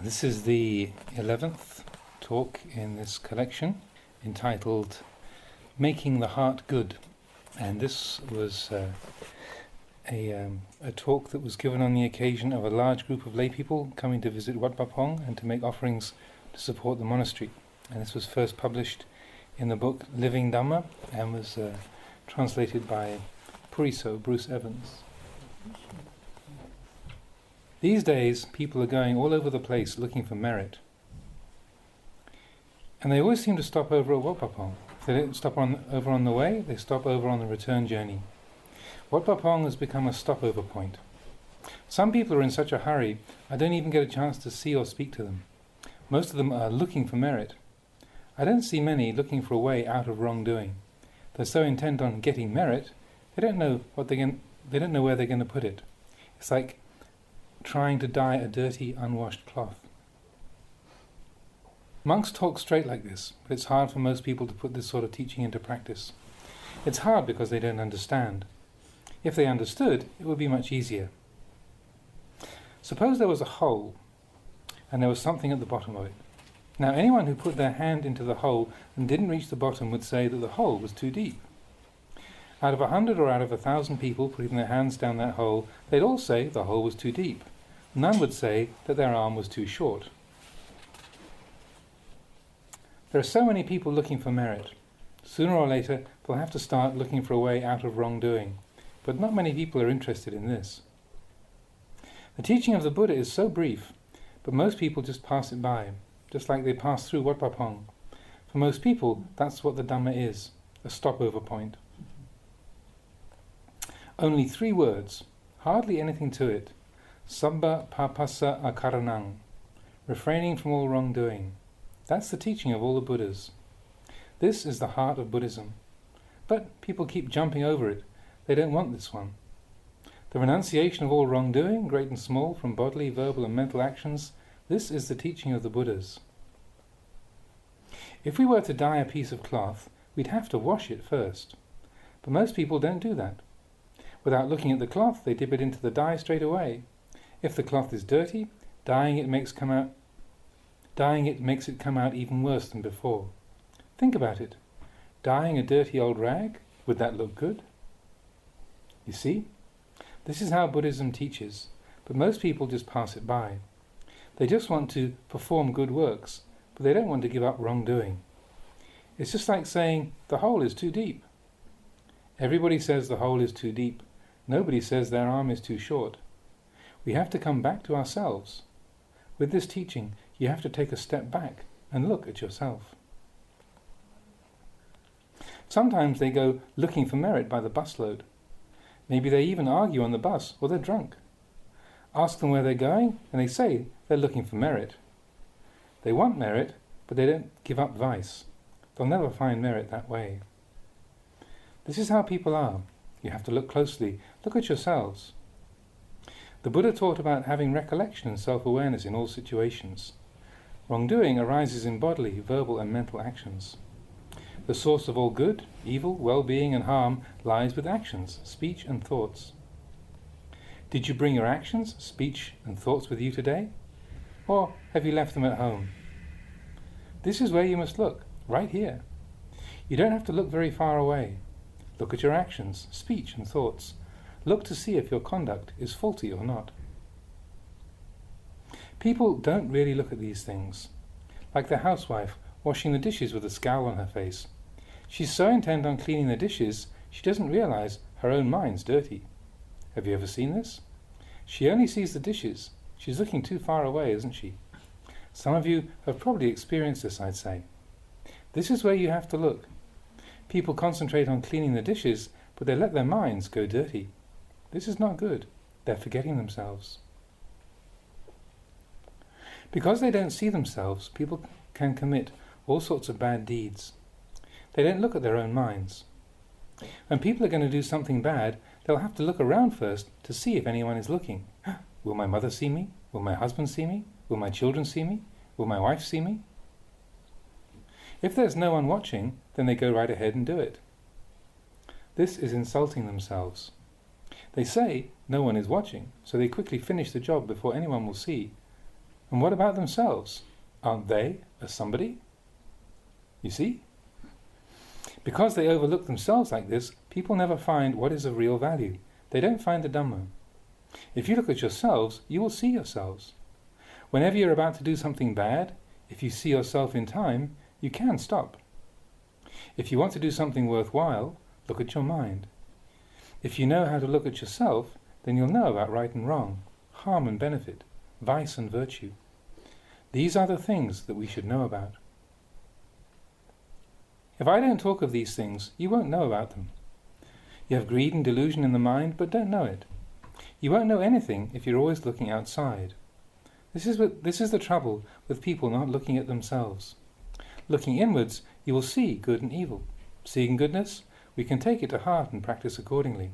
This is the 11th talk in this collection, entitled Making the Heart Good. And this was a talk that was given on the occasion of a large group of lay people coming to visit Wat Pah Pong and to make offerings to support the monastery. And this was first published in the book Living Dhamma and was translated by Puriso, Bruce Evans. These days, people are going all over the place looking for merit. And they always seem to stop over at Wat Pah Pong. If they don't stop over on the way, they stop over on the return journey. Wat Pah Pong has become a stopover point. Some people are in such a hurry, I don't even get a chance to see or speak to them. Most of them are looking for merit. I don't see many looking for a way out of wrongdoing. They're so intent on getting merit, they don't know where they're going to put it. It's like trying to dye a dirty, unwashed cloth. Monks talk straight like this, but it's hard for most people to put this sort of teaching into practice. It's hard because they don't understand. If they understood, it would be much easier. Suppose there was a hole, and there was something at the bottom of it. Now, anyone who put their hand into the hole and didn't reach the bottom would say that the hole was too deep. Out of 100 or out of 1,000 people putting their hands down that hole, they'd all say the hole was too deep. None would say that their arm was too short. There are so many people looking for merit. Sooner or later, they'll have to start looking for a way out of wrongdoing. But not many people are interested in this. The teaching of the Buddha is so brief, but most people just pass it by, just like they pass through Wat Pah Pong. For most people, that's what the Dhamma is, a stopover point. Only 3 words, hardly anything to it. Sabba papassa akaranang, refraining from all wrongdoing. That's the teaching of all the Buddhas. This is the heart of Buddhism. But people keep jumping over it. They don't want this one. The renunciation of all wrongdoing, great and small, from bodily, verbal and mental actions, this is the teaching of the Buddhas. If we were to dye a piece of cloth, we'd have to wash it first. But most people don't do that. Without looking at the cloth, they dip it into the dye straight away. If the cloth is dirty, dyeing it makes it come out even worse than before. Think about it. Dyeing a dirty old rag, would that look good? You see? This is how Buddhism teaches, but most people just pass it by. They just want to perform good works, but they don't want to give up wrongdoing. It's just like saying, the hole is too deep. Everybody says the hole is too deep. Nobody says their arm is too short. We have to come back to ourselves. With this teaching, you have to take a step back and look at yourself. Sometimes they go looking for merit by the busload. Maybe they even argue on the bus, or they're drunk. Ask them where they're going, and they say they're looking for merit. They want merit, but they don't give up vice. They'll never find merit that way. This is how people are. You have to look closely. Look at yourselves. The Buddha taught about having recollection and self-awareness in all situations. Wrongdoing arises in bodily, verbal and mental actions. The source of all good, evil, well-being and harm lies with actions, speech and thoughts. Did you bring your actions, speech and thoughts with you today? Or have you left them at home? This is where you must look, right here. You don't have to look very far away. Look at your actions, speech and thoughts. Look to see if your conduct is faulty or not. People don't really look at these things. Like the housewife washing the dishes with a scowl on her face. She's so intent on cleaning the dishes, she doesn't realize her own mind's dirty. Have you ever seen this? She only sees the dishes. She's looking too far away, isn't she? Some of you have probably experienced this, I'd say. This is where you have to look. People concentrate on cleaning the dishes, but they let their minds go dirty. This is not good. They're forgetting themselves. Because they don't see themselves, people can commit all sorts of bad deeds. They don't look at their own minds. When people are going to do something bad, they'll have to look around first to see if anyone is looking. Will my mother see me? Will my husband see me? Will my children see me? Will my wife see me? If there's no one watching, then they go right ahead and do it. This is insulting themselves. They say no one is watching, so they quickly finish the job before anyone will see. And what about themselves? Aren't they a somebody? You see? Because they overlook themselves like this, people never find what is of real value. They don't find the Dhamma. If you look at yourselves, you will see yourselves. Whenever you're about to do something bad, if you see yourself in time, you can stop. If you want to do something worthwhile, look at your mind. If you know how to look at yourself, then you'll know about right and wrong, harm and benefit, vice and virtue. These are the things that we should know about. If I don't talk of these things, you won't know about them. You have greed and delusion in the mind, but don't know it. You won't know anything if you're always looking outside. This is the trouble with people not looking at themselves. Looking inwards, you will see good and evil. Seeing goodness, we can take it to heart and practice accordingly.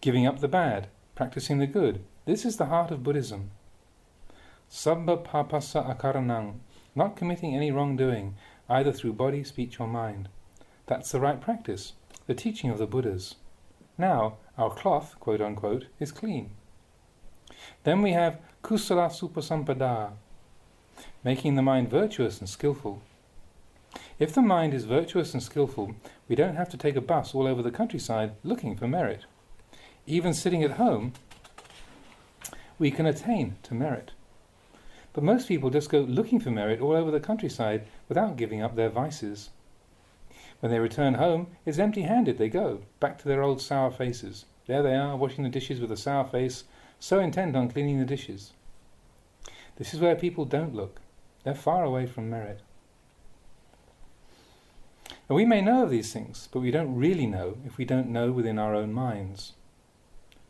Giving up the bad, practicing the good, this is the heart of Buddhism. Sabbha papasa akaranang, not committing any wrongdoing, either through body, speech or mind. That's the right practice, the teaching of the Buddhas. Now, our cloth, quote unquote, is clean. Then we have kusala supasampada, making the mind virtuous and skillful. If the mind is virtuous and skillful, we don't have to take a bus all over the countryside looking for merit. Even sitting at home, we can attain to merit. But most people just go looking for merit all over the countryside without giving up their vices. When they return home, it's empty-handed they go, back to their old sour faces. There they are, washing the dishes with a sour face, so intent on cleaning the dishes. This is where people don't look. They're far away from merit. And we may know of these things, but we don't really know if we don't know within our own minds.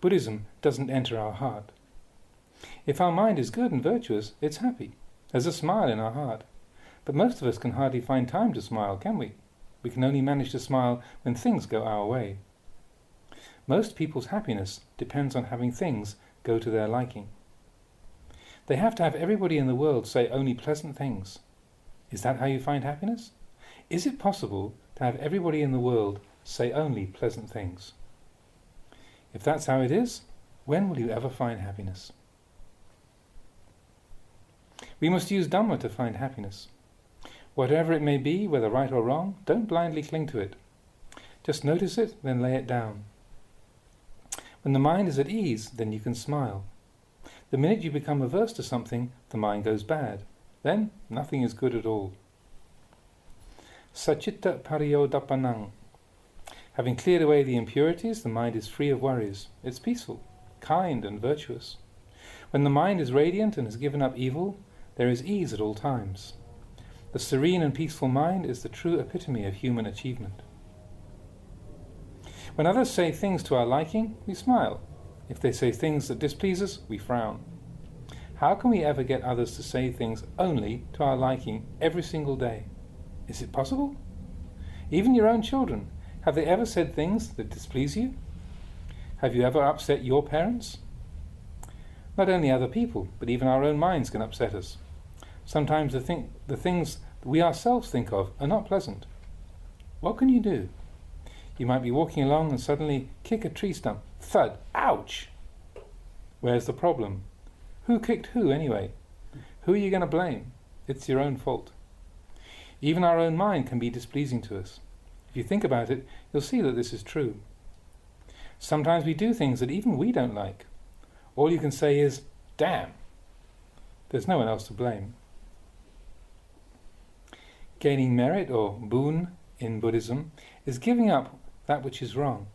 Buddhism doesn't enter our heart. If our mind is good and virtuous, it's happy. There's a smile in our heart. But most of us can hardly find time to smile, can we? We can only manage to smile when things go our way. Most people's happiness depends on having things go to their liking. They have to have everybody in the world say only pleasant things. Is that how you find happiness? Is it possible to have everybody in the world say only pleasant things? If that's how it is, when will you ever find happiness? We must use Dhamma to find happiness. Whatever it may be, whether right or wrong, don't blindly cling to it. Just notice it, then lay it down. When the mind is at ease, then you can smile. The minute you become averse to something, the mind goes bad. Then nothing is good at all. Sacitta pariyodapanang. Having cleared away the impurities, the mind is free of worries. It's peaceful, kind and virtuous. When the mind is radiant and has given up evil, there is ease at all times. The serene and peaceful mind is the true epitome of human achievement. When others say things to our liking, we smile. If they say things that displease us, we frown. How can we ever get others to say things only to our liking every single day? Is it possible? Even your own children, have they ever said things that displease you? Have you ever upset your parents? Not only other people, but even our own minds can upset us. Sometimes the things that we ourselves think of are not pleasant. What can you do? You might be walking along and suddenly kick a tree stump. Thud! Ouch! Where's the problem? Who kicked who anyway? Who are you going to blame? It's your own fault. Even our own mind can be displeasing to us. If you think about it, you'll see that this is true. Sometimes we do things that even we don't like. All you can say is, damn. There's no one else to blame. Gaining merit, or boon, in Buddhism, is giving up that which is wrong.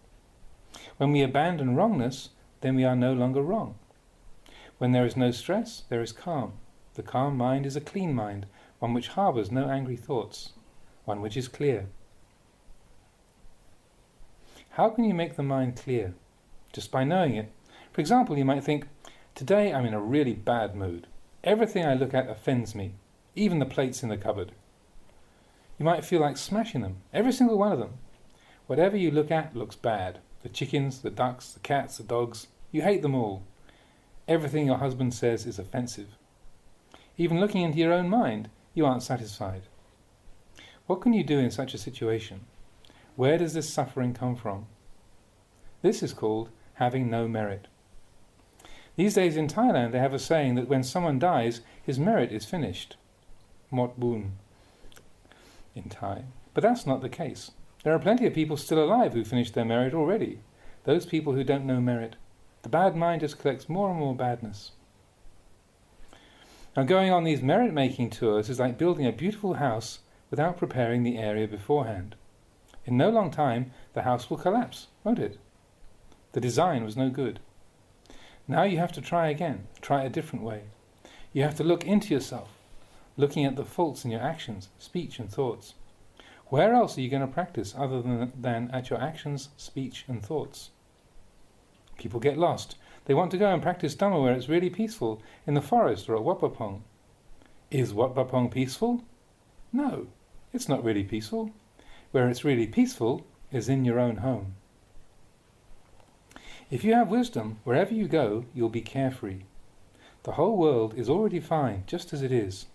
When we abandon wrongness, then we are no longer wrong. When there is no stress, there is calm. The calm mind is a clean mind, one which harbours no angry thoughts, one which is clear. How can you make the mind clear? Just by knowing it. For example, you might think, today I'm in a really bad mood. Everything I look at offends me, even the plates in the cupboard. You might feel like smashing them, every single one of them. Whatever you look at looks bad. The chickens, the ducks, the cats, the dogs, you hate them all. Everything your husband says is offensive. Even looking into your own mind, you aren't satisfied. What can you do in such a situation? Where does this suffering come from? This is called having no merit. These days in Thailand they have a saying that when someone dies, his merit is finished. Mot bun in Thai. But that's not the case. There are plenty of people still alive who finished their merit already. Those people who don't know merit. The bad mind just collects more and more badness. Now going on these merit-making tours is like building a beautiful house without preparing the area beforehand. In no long time the house will collapse, won't it? The design was no good. Now you have to try again, try a different way. You have to look into yourself, looking at the faults in your actions, speech and thoughts. Where else are you going to practice other than at your actions, speech and thoughts? People get lost. They want to go and practice Dhamma where it's really peaceful, in the forest or at Wat Pah Pong. Is Wat Pah Pong peaceful? No, it's not really peaceful. Where it's really peaceful is in your own home. If you have wisdom, wherever you go, you'll be carefree. The whole world is already fine, just as it is.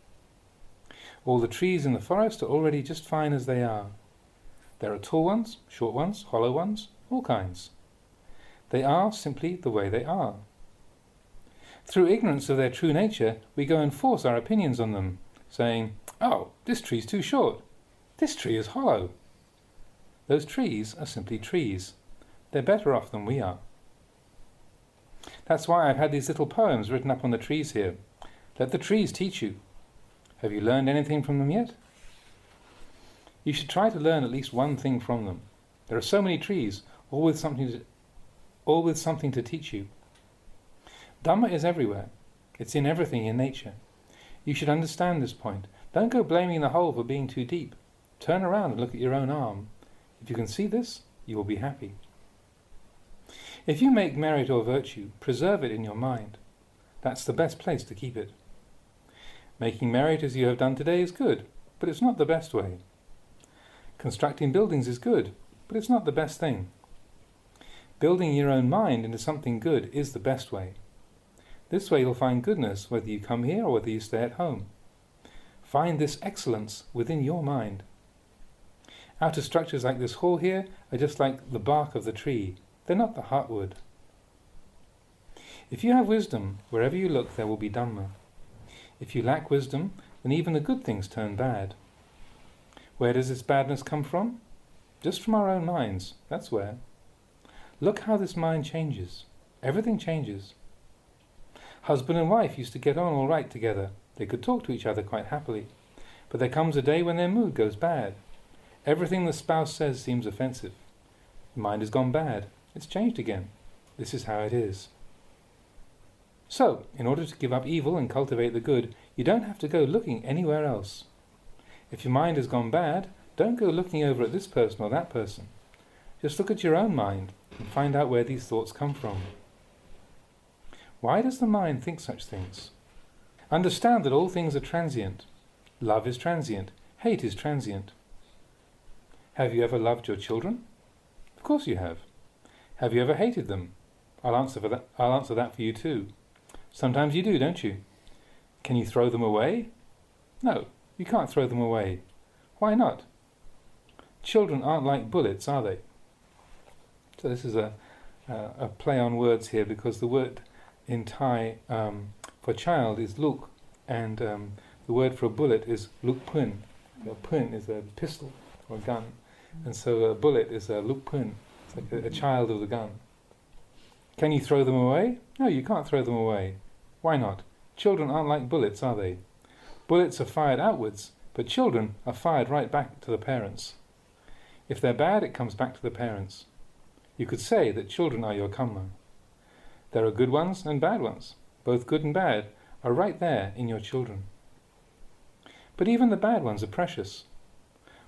All the trees in the forest are already just fine as they are. There are tall ones, short ones, hollow ones, all kinds. They are simply the way they are. Through ignorance of their true nature, we go and force our opinions on them, saying, "Oh, this tree's too short. This tree is hollow." Those trees are simply trees. They're better off than we are. That's why I've had these little poems written up on the trees here. Let the trees teach you. Have you learned anything from them yet? You should try to learn at least one thing from them. There are so many trees, all with something to teach you. Dhamma is everywhere. It's in everything in nature. You should understand this point. Don't go blaming the hole for being too deep. Turn around and look at your own arm. If you can see this, you will be happy. If you make merit or virtue, preserve it in your mind. That's the best place to keep it. Making merit as you have done today is good, but it's not the best way. Constructing buildings is good, but it's not the best thing. Building your own mind into something good is the best way. This way you'll find goodness whether you come here or whether you stay at home. Find this excellence within your mind. Outer structures like this hall here are just like the bark of the tree. They're not the heartwood. If you have wisdom, wherever you look there will be Dhamma. If you lack wisdom, then even the good things turn bad. Where does this badness come from? Just from our own minds, that's where. Look how this mind changes. Everything changes. Husband and wife used to get on all right together. They could talk to each other quite happily. But there comes a day when their mood goes bad. Everything the spouse says seems offensive. The mind has gone bad. It's changed again. This is how it is. So, in order to give up evil and cultivate the good, you don't have to go looking anywhere else. If your mind has gone bad, don't go looking over at this person or that person. Just look at your own mind and find out where these thoughts come from. Why does the mind think such things? Understand that all things are transient. Love is transient. Hate is transient. Have you ever loved your children? Of course you have. Have you ever hated them? I'll answer that for you too. Sometimes you do, don't you? Can you throw them away? No, you can't throw them away. Why not? Children aren't like bullets, are they? So this is a play on words here, because the word in Thai for child is luk, and the word for a bullet is luk pun. A pun is a pistol or a gun, and so a bullet is a luk pun. It's like a child of the gun. Can you throw them away? No, you can't throw them away. Why not? Children aren't like bullets, are they? Bullets are fired outwards, but children are fired right back to the parents. If they're bad, it comes back to the parents. You could say that children are your kamma. There are good ones and bad ones. Both good and bad are right there in your children. But even the bad ones are precious.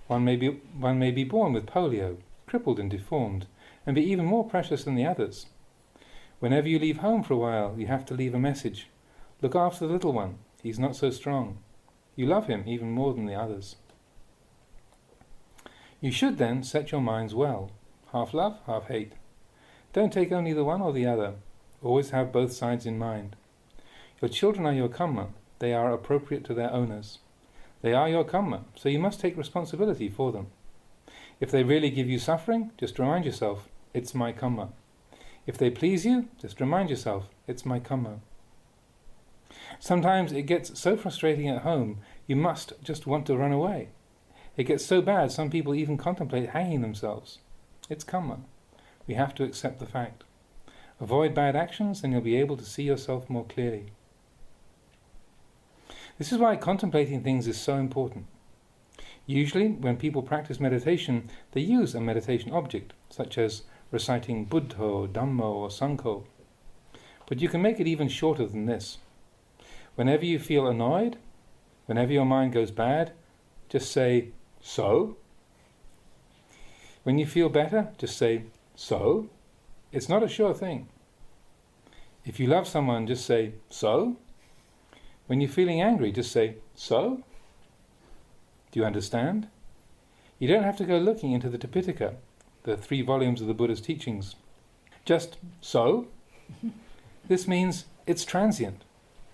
One may be born with polio, crippled and deformed, and be even more precious than the others. Whenever you leave home for a while, you have to leave a message. Look after the little one. He's not so strong. You love him even more than the others. You should then set your minds well. Half love, half hate. Don't take only the one or the other. Always have both sides in mind. Your children are your kamma. They are appropriate to their owners. They are your kamma, so you must take responsibility for them. If they really give you suffering, just remind yourself, it's my kamma. If they please you, just remind yourself, it's my karma. Sometimes it gets so frustrating at home, you must just want to run away. It gets so bad, some people even contemplate hanging themselves. It's karma. We have to accept the fact. Avoid bad actions, and you'll be able to see yourself more clearly. This is why contemplating things is so important. Usually, when people practice meditation, they use a meditation object, such as reciting Buddho, Dhamma or Sangho. But you can make it even shorter than this. Whenever you feel annoyed, whenever your mind goes bad, just say, so. When you feel better, just say, so. It's not a sure thing. If you love someone, just say, so. When you're feeling angry, just say, so. Do you understand? You don't have to go looking into the Tipitaka, the 3 volumes of the Buddha's teachings. Just so. This means it's transient.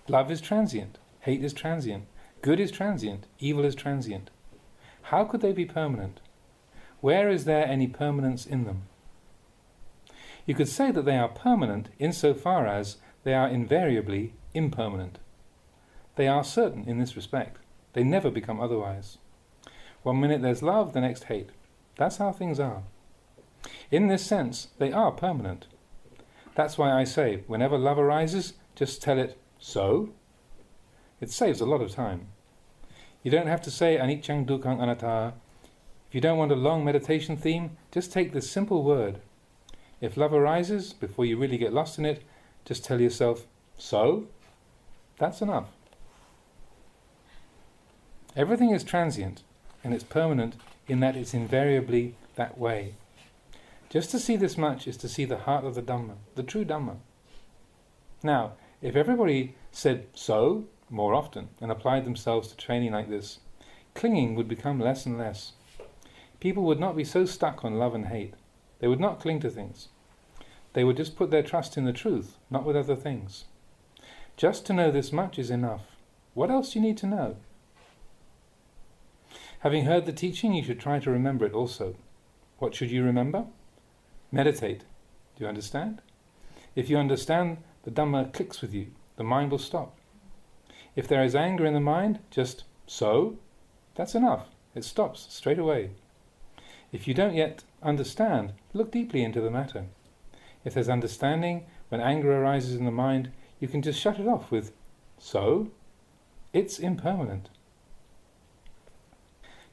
Love is transient. Hate is transient. Good is transient. Evil is transient. How could they be permanent? Where is there any permanence in them? You could say that they are permanent insofar as they are invariably impermanent. They are certain in this respect. They never become otherwise. One minute there's love, the next hate. That's how things are. In this sense, they are permanent. That's why I say, whenever love arises, just tell it, so. It saves a lot of time. You don't have to say aniccaṃ dukkhaṃ anattā. If you don't want a long meditation theme, just take this simple word. If love arises, before you really get lost in it, just tell yourself, so. That's enough. Everything is transient, and it's permanent in that it's invariably that way. Just to see this much is to see the heart of the Dhamma, the true Dhamma. Now, if everybody said so more often and applied themselves to training like this, clinging would become less and less. People would not be so stuck on love and hate. They would not cling to things. They would just put their trust in the truth, not with other things. Just to know this much is enough. What else do you need to know? Having heard the teaching, you should try to remember it also. What should you remember? Meditate. Do you understand? If you understand, the Dhamma clicks with you. The mind will stop. If there is anger in the mind, just so. That's enough. It stops straight away. If you don't yet understand, look deeply into the matter. If there's understanding, when anger arises in the mind, you can just shut it off with so. It's impermanent.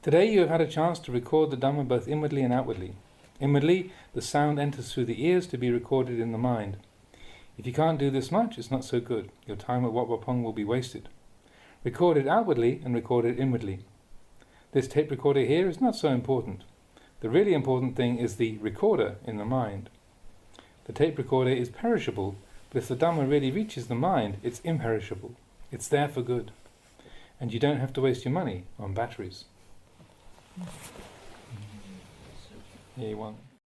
Today you have had a chance to record the Dhamma both inwardly and outwardly. Inwardly, the sound enters through the ears to be recorded in the mind. If you can't do this much, it's not so good. Your time at Wat Wapong will be wasted. Record it outwardly and record it inwardly. This tape recorder here is not so important. The really important thing is the recorder in the mind. The tape recorder is perishable, but if the Dhamma really reaches the mind, it's imperishable. It's there for good. And you don't have to waste your money on batteries. Here you want.